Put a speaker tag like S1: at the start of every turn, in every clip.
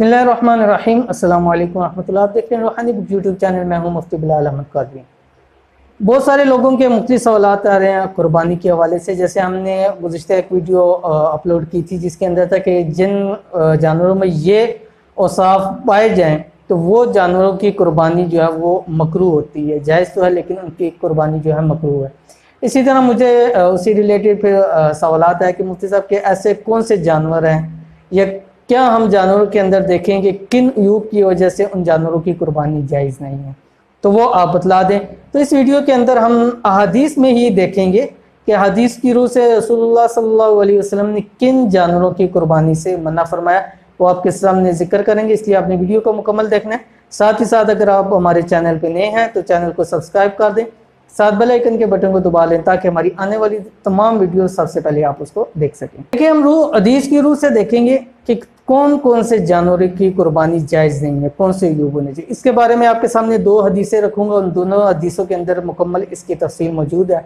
S1: बिस्मिल्लाहिर्रहमानिर्रहीम। अस्सलाम वालेकुम रहमतुल्लाह। आप देख रहे हैं रूहानी बुक यूट्यूब चैनल। मैं हूं मुफ्ती बिलाल अहमद कादरी। बहुत सारे लोगों के मुख्तलिफ सवालात आ रहे हैं कुर्बानी के हवाले से। जैसे हमने गुज़िश्ता एक वीडियो अपलोड की थी जिसके अंदर था कि जिन जानवरों में ये औसाफ पाए जाएँ तो वो जानवरों की कुर्बानी जो है वो मकरूह होती है। जायज़ तो है लेकिन उनकी कुर्बानी जो है मकरूह है। इसी तरह मुझे उसी रिलेटेड फिर सवालात है कि मुफ्ती साहब के ऐसे कौन से जानवर हैं या क्या हम जानवरों के अंदर देखें कि किन यूब की वजह से उन जानवरों की कुर्बानी जायज़ नहीं है, तो वो आप बतला दें। तो इस वीडियो के अंदर हम अहादीस में ही देखेंगे कि हदीस की रूह से रसूलुल्लाह सल्लल्लाहु अलैहि वसल्लम ने किन जानवरों की कुर्बानी से मना फरमाया, वो आपके सामने जिक्र करेंगे। इसलिए आपने वीडियो को मुकम्मल देखना है। साथ ही साथ अगर आप हमारे चैनल पर नए हैं तो चैनल को सब्सक्राइब कर दें, साथ बेल आइकन के बटन को दबा लें ताकि हमारी आने वाली तमाम वीडियो सबसे पहले आप उसको देख सकें। देखिए, हम हदीस की रूह से देखेंगे कि कौन कौन से जानवरों की कुर्बानी जायज़ नहीं है, कौन से यूब होने चाहिए। इसके बारे में आपके सामने दो हदीसें रखूंगा। उन दोनों हदीसों के अंदर मुकम्मल इसकी तफसील मौजूद है।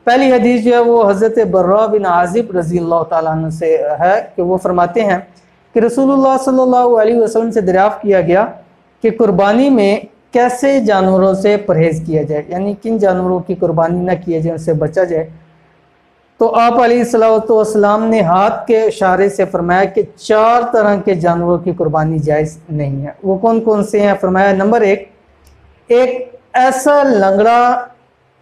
S1: पहली हदीस जो है वो हज़रत बर्रा बिन आज़िब रज़ी अल्लाह ताला अन्हु से है कि वो फरमाते हैं कि रसूलुल्लाह सल्लल्लाहु अलैहि वसल्लम से दरियाफ्त किया गया कि कुर्बानी में कैसे जानवरों से परहेज़ किया जाए, यानी किन जानवरों की कुर्बानी न किया जाए, उनसे बचा जाए। तो आप अलैहिस्सलाम ने हाथ के इशारे से फरमाया कि 4 तरह के जानवरों की कुर्बानी जायज़ नहीं है। वो कौन कौन से हैं? फरमाया नंबर एक ऐसा लंगड़ा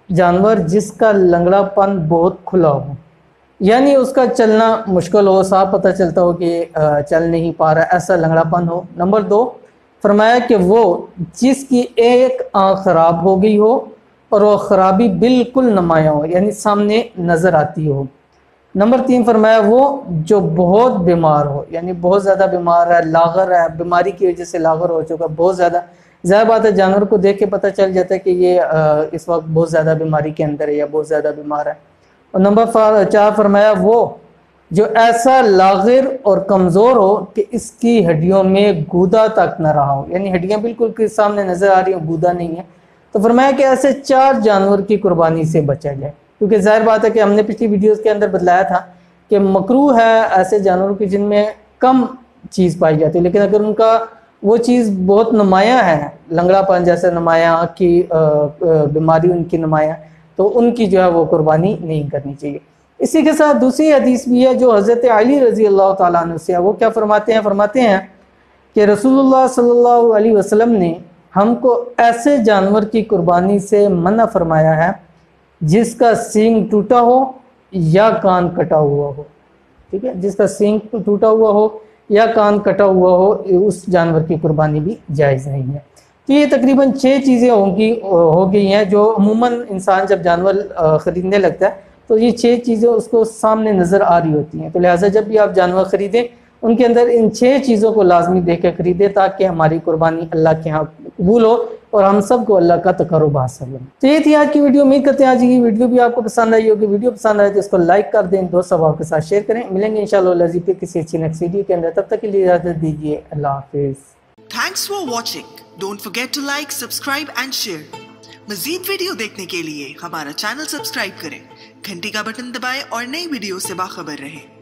S1: जानवर जिसका लंगड़ापन बहुत खुला हो, यानी उसका चलना मुश्किल हो, साफ पता चलता हो कि चल नहीं पा रहा, ऐसा लंगड़ापन हो। नंबर 2 फरमाया कि वो जिसकी एक आँख ख़राब हो गई हो और वो ख़राबी बिल्कुल नुमायाँ हो, यानी सामने नज़र आती हो। नंबर 3 फरमाया वो जो बहुत बीमार हो, यानी बहुत ज़्यादा बीमार है, लागर है, बीमारी की वजह से लागर हो चुका बहुत ज़्यादा। ज़ाहिर बात है जानवर को देख के पता चल जाता है कि ये इस वक्त बहुत ज़्यादा बीमारी के अंदर है या बहुत ज़्यादा बीमार है। और नंबर 4 फरमाया वो जो ऐसा लागिर और कमज़ोर हो कि इसकी हड्डियों में गूदा तक न रहा हो, यानी हड्डियाँ बिल्कुल के सामने नज़र आ रही हो, गूदा नहीं है। तो फरमाया कि ऐसे 4 जानवर की कुर्बानी से बचा जाए, क्योंकि ज़ाहिर बात है कि हमने पिछली वीडियोस के अंदर बतलाया था कि मकरूह है ऐसे जानवरों की जिनमें कम चीज़ पाई जाती है, लेकिन अगर उनका वो चीज़ बहुत नुमायाँ है, लंगड़ापन जैसे नुमायाँ की बीमारी उनकी नुमायाँ, तो उनकी जो है वो कुर्बानी नहीं करनी चाहिए। इसी के साथ दूसरी हदीस भी है जो हज़रत अली रज़ी अल्लाह ताला अन्हु से है। वो क्या फरमाते हैं कि रसूलुल्लाह सल्लल्लाहु अलैहि वसल्लम ने हमको ऐसे जानवर की कुर्बानी से मना फरमाया है जिसका सींग टूटा हो या कान कटा हुआ हो। ठीक है, जिसका सींग टूटा हुआ हो या कान कटा हुआ हो, उस जानवर की कुर्बानी भी जायज़ नहीं है। तो ये तकरीबन 6 चीज़ें हो गई हैं जो अमूमन इंसान जब जानवर ख़रीदने लगता है तो ये 6 चीज़ें उसको सामने नज़र आ रही होती हैं। तो लिहाजा जब भी आप जानवर ख़रीदें उनके अंदर इन 6 चीज़ों को लाजमी देख कर ख़रीदें ताकि हमारी कुर्बानी अल्लाह के यहाँ कबूल हो और हम सब को अल्लाह का तक़र्रुब हासिल हो। तो ये थी आज की वीडियो। उम्मीद करते हैं आज की वीडियो भी आपको पसंद आई होगी। वीडियो पसंद आए तो इसको लाइक कर दें, दोस्त सहाबा के साथ शेयर करें। मिलेंगे इंशाअल्लाह फिर किसी अच्छी नेक्स्ट वीडियो के अंदर, तब तक के लिए इजाज़त दीजिए। अल्लाह हाफिज़।
S2: Thanks for watching. Don't forget to like, subscribe and share. मज़ीद वीडियो देखने के लिए हमारा चैनल सब्सक्राइब करें, घंटी का बटन दबाएं और नई वीडियो से बाखबर रहें।